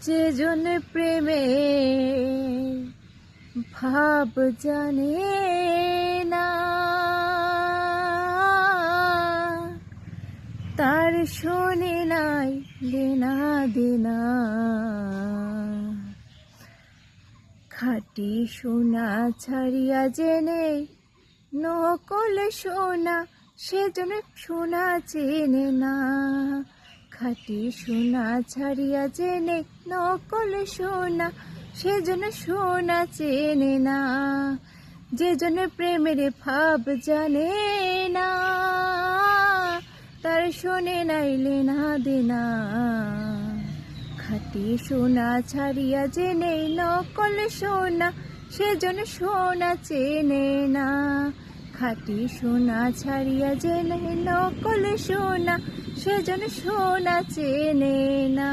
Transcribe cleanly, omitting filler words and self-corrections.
যে জন প্রেমে ভাব জানে না, তার শোনে নাই লেনা দেনা। খাঁটি সোনা ছাড়িয়া জেনে নকল সোনা, সেজন্য সোনা চেনে না। খাঁটি সোনা ছাড়িয়া জেনে নকল সোনা, সেজন্য সোনা চেনে না। যে জন্য প্রেমের ভাব জানে না, তার শোনে নাই লেনা দেনা। খাঁটি সোনা ছাড়িয়া জেনে নকল সোনা, সেজন্য সোনা চেনে না। খাঁটি সোনা ছাড়িয়া জেনে নকল সোনা, সেজন্য সোনা চেনে না।